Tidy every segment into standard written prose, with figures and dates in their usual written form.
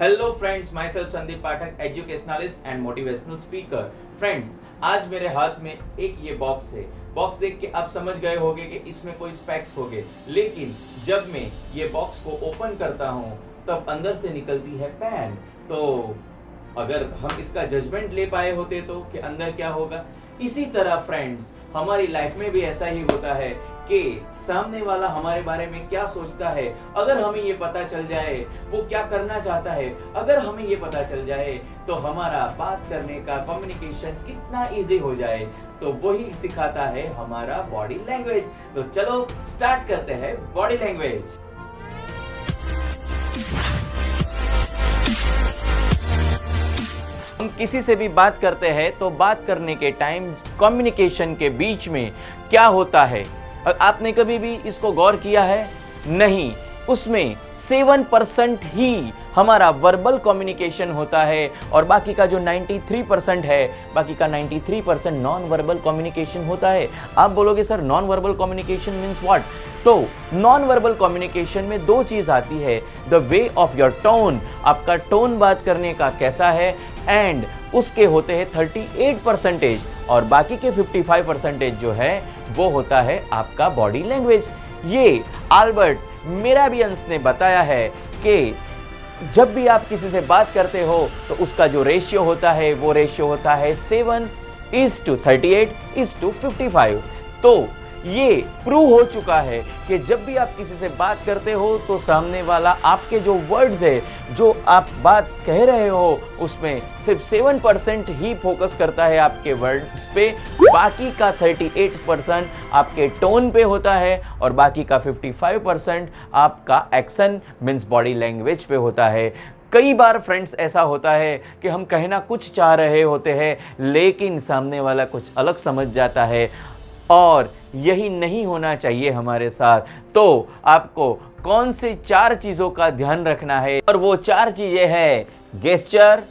Hello friends, my self Sandeep Pathak, educationalist and motivational speaker. Friends, आज मेरे हाथ में एक ये बॉक्स है। बॉक्स देख के आप समझ गए होंगे कि इसमें कोई स्पेक्स होंगे, लेकिन जब मैं ये बॉक्स को ओपन करता हूँ तब अंदर से निकलती है पेन। तो अगर हम इसका जजमेंट ले पाए होते तो कि अंदर क्या होगा। इसी तरह फ्रेंड्स, हमारी लाइफ में भी ऐसा ही होता है कि सामने वाला हमारे बारे में क्या सोचता है, अगर हमें ये पता चल जाए वो क्या करना चाहता है, अगर हमें ये पता चल जाए तो हमारा बात करने का कम्युनिकेशन कितना इजी हो जाए। तो वही सिखाता है हमारा बॉडी लैंग्वेज। तो चलो स्टार्ट करते हैं बॉडी लैंग्वेज। हम किसी से भी बात करते हैं तो बात करने के टाइम कम्युनिकेशन के बीच में क्या होता है, आपने कभी भी इसको गौर किया है? नहीं, उसमें 7% ही हमारा वर्बल कम्युनिकेशन होता है और बाकी का जो 93% है, बाकी का 93% नॉन वर्बल कम्युनिकेशन होता है। आप बोलोगे sir non verbal communication means what? तो नॉन वर्बल कम्युनिकेशन में दो चीज आती है, the way of your tone, आपका टोन बात करने का कैसा है, एंड उसके होते हैं 38% और बाकी के 55% जो है वो होता है आपका बॉडी लैंग्वेज। ये आल्बर्ट मेराबियंस ने बताया है कि जब भी आप किसी से बात करते हो तो उसका जो रेशियो होता है वो रेशियो होता है 7:38:55। तो ये प्रूव हो चुका है कि जब भी आप किसी से बात करते हो तो सामने वाला आपके जो वर्ड्स है, जो आप बात कह रहे हो, उसमें सिर्फ 7% ही फोकस करता है आपके वर्ड्स पे, बाकी का 38% आपके टोन पे होता है और बाकी का 55% आपका एक्शन मीन्स बॉडी लैंग्वेज पे होता है। कई बार फ्रेंड्स ऐसा होता है कि हम कहना कुछ चाह रहे होते हैं लेकिन सामने वाला कुछ अलग समझ जाता है और यही नहीं होना चाहिए हमारे साथ। तो आपको कौन सी 4 चीजों का ध्यान रखना है, और वो 4 चीजें हैं gesture,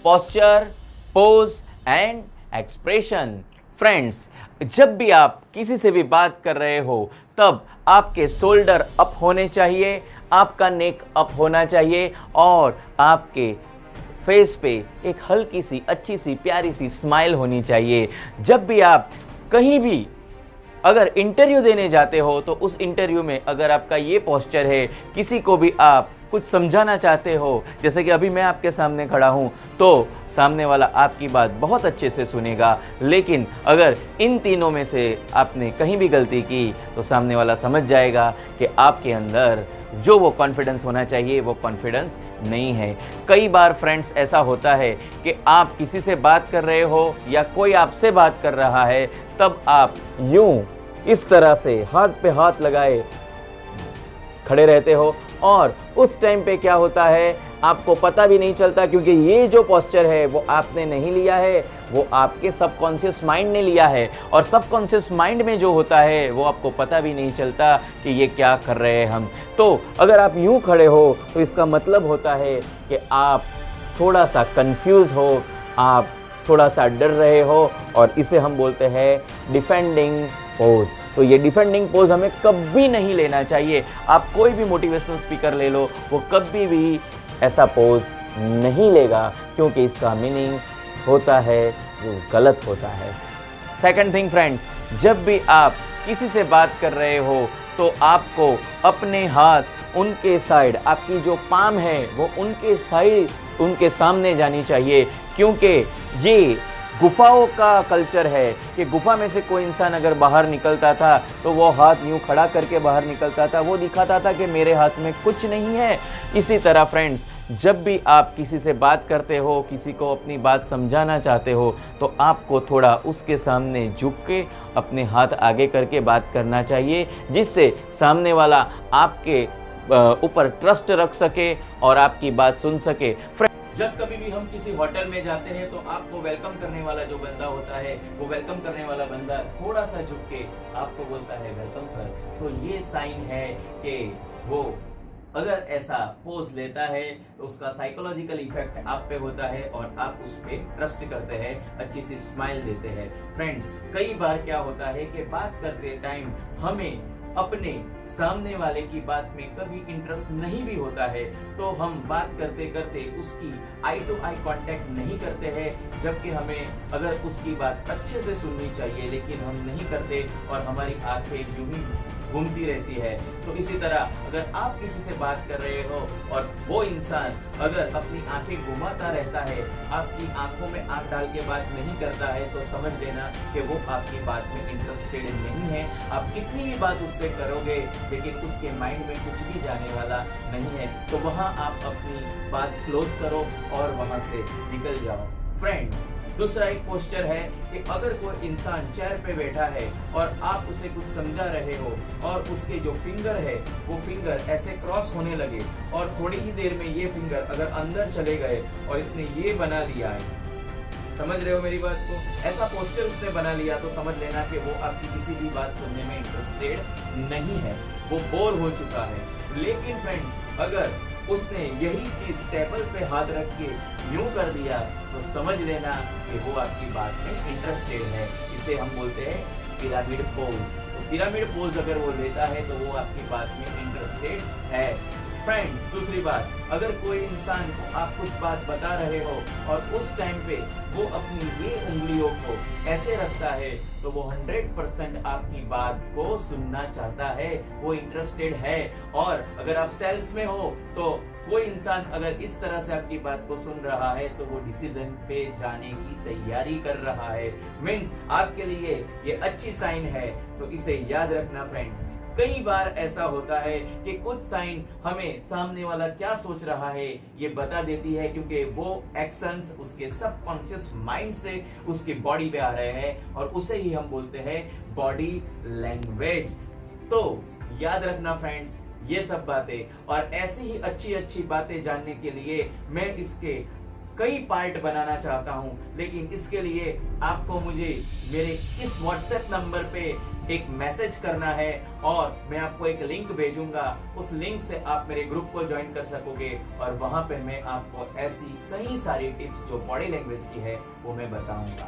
posture, pose and expression. Friends, जब भी आप किसी से भी बात कर रहे हो तब आपके शोल्डर अप होने चाहिए, आपका नेक अप होना चाहिए और आपके फेस पे एक हल्की सी अच्छी सी प्यारी सी स्माइल होनी चाहिए। जब भी आप कहीं भी अगर इंटरव्यू देने जाते हो तो उस इंटरव्यू में अगर आपका ये पोस्चर है, किसी को भी आप कुछ समझाना चाहते हो, जैसे कि अभी मैं आपके सामने खड़ा हूँ, तो सामने वाला आपकी बात बहुत अच्छे से सुनेगा। लेकिन अगर इन तीनों में से आपने कहीं भी गलती की तो सामने वाला समझ जाएगा कि आपके अंदर जो वो कॉन्फिडेंस होना चाहिए वो कॉन्फिडेंस नहीं है। कई बार फ्रेंड्स ऐसा होता है कि आप किसी से बात कर रहे हो या कोई आपसे बात कर रहा है, तब आप यूं इस तरह से हाथ पे हाथ लगाए खड़े रहते हो और उस टाइम पे क्या होता है आपको पता भी नहीं चलता, क्योंकि ये जो पोस्चर है वो आपने नहीं लिया है, वो आपके सबकॉन्शियस माइंड ने लिया है और सबकॉन्शियस माइंड में जो होता है वो आपको पता भी नहीं चलता कि ये क्या कर रहे हैं हम। तो अगर आप यूं खड़े हो तो इसका मतलब होता है कि आप थोड़ा सा कंफ्यूज हो, आप थोड़ा सा डर रहे हो और इसे हम बोलते हैं डिफेंडिंग पोज। तो ये डिफेंडिंग पोज हमें कभी नहीं लेना चाहिए। आप कोई भी मोटिवेशनल स्पीकर ले लो, वो कभी भी ऐसा पोज नहीं लेगा, क्योंकि इसका मीनिंग होता है जो गलत होता है। सेकंड थिंग फ्रेंड्स, जब भी आप किसी से बात कर रहे हो तो आपको अपने हाथ उनके साइड, आपकी जो पाम है वो उनके साइड, उनके सामने जानी चाहिए, क्योंकि ये गुफाओं का कल्चर है कि गुफा में से कोई इंसान अगर बाहर निकलता था तो वो हाथ यूं खड़ा करके बाहर निकलता था, वो दिखाता था कि मेरे हाथ में कुछ नहीं है। इसी तरह फ्रेंड्स, जब भी आप किसी से बात करते हो, किसी को अपनी बात समझाना चाहते हो, तो आपको थोड़ा उसके सामने झुक के अपने हाथ आगे करके बात करना चाहिए, जिससे सामने वाला आपके ऊपर ट्रस्ट रख सके और आपकी बात सुन सके। जब कभी भी हम किसी होटल में जाते हैं तो आपको वेलकम करने वाला जो बंदा होता है, वो वेलकम करने वाला बंदा थोड़ा सा झुक के आपको बोलता है वेलकम सर। तो ये साइन है कि वो अगर ऐसा पोज लेता है तो उसका साइकोलॉजिकल इफेक्ट आप पे होता है और आप उस पे ट्रस्ट करते हैं, अच्छी सी स्माइल देते हैं। फ्रेंड्स, कई बार क्या होता है कि बात करते टाइम हमें अपने सामने वाले की बात में कभी इंटरेस्ट नहीं भी होता है तो हम बात करते करते उसकी आई टू आई कांटेक्ट नहीं करते हैं, जबकि हमें अगर उसकी बात अच्छे से सुननी चाहिए लेकिन हम नहीं करते और हमारी आंखें यूं ही घूमती रहती है। तो इसी तरह अगर आप किसी से बात कर रहे हो और वो इंसान अगर अपनी आंखें घुमाता रहता है, आपकी आंखों में आंख डाल के बात नहीं करता है, तो समझ लेना कि वो आपकी बात में इंटरेस्टेड नहीं है। आप कितनी भी बात उससे करोगे लेकिन उसके माइंड में कुछ भी जाने वाला नहीं है, तो वहां आप अपनी बात क्लोज करो और वहां से निकल जाओ। फ्रेंड्स, दूसरा एक पोस्चर है कि अगर कोई इंसान चेयर पे बैठा है और आप उसे कुछ समझा रहे हो और उसके जो फिंगर है वो फिंगर ऐसे क्रॉस होने लगे और थोड़ी ही देर में ये फिंगर अगर अंदर चले गए और इसने ये बना लिया है, समझ रहे हो मेरी बात को, ऐसा पोस्टर उसने बना लिया, तो समझ लेना कि वो आपकी किसी भी बात सुनने में इंटरेस्टेड नहीं है, वो बोर हो चुका है। लेकिन फ्रेंड्स, अगर उसने यही चीज टेबल पे हाथ रख के यूं कर दिया तो समझ लेना कि वो आपकी बात में इंटरेस्टेड है। इसे हम बोलते हैं पिरामिड पोज। तो पिरामिड पोज अगर वो लेता है तो वो आपकी बात में इंटरेस्टेड है। फ्रेंड्स, दूसरी बात, अगर कोई इंसान को आप कुछ बात बता रहे हो और उस टाइम पे वो अपनी ये उंगलियों को ऐसे रखता है तो वो 100% आपकी बात को सुनना चाहता है, वो इंटरेस्टेड है। और अगर आप सेल्स में हो तो कोई इंसान अगर इस तरह से आपकी बात को सुन रहा है तो वो डिसीजन पे जाने की तैयारी कर रहा है, मीन्स आपके लिए ये अच्छी साइन है। तो इसे याद रखना फ्रेंड्स। कई बार ऐसा होता है कि कुछ साइन हमें सामने वाला क्या सोच रहा है ये बता देती है, क्योंकि वो एक्शंस उसके सबकॉन्शियस माइंड से उसकी बॉडी पे आ रहे हैं और उसे ही हम बोलते हैं बॉडी लैंग्वेज। तो याद रखना फ्रेंड्स ये सब बातें, और ऐसी ही अच्छी अच्छी बातें जानने के लिए मैं इसके कई पार्ट बनाना चाहता हूं, लेकिन इसके लिए आपको मुझे मेरे इस व्हाट्सएप नंबर पे एक मैसेज करना है और मैं आपको एक लिंक भेजूंगा। उस लिंक से आप मेरे ग्रुप को ज्वाइन कर सकोगे और वहां पे मैं आपको ऐसी कई सारी टिप्स जो बॉडी लैंग्वेज की है वो मैं बताऊंगा।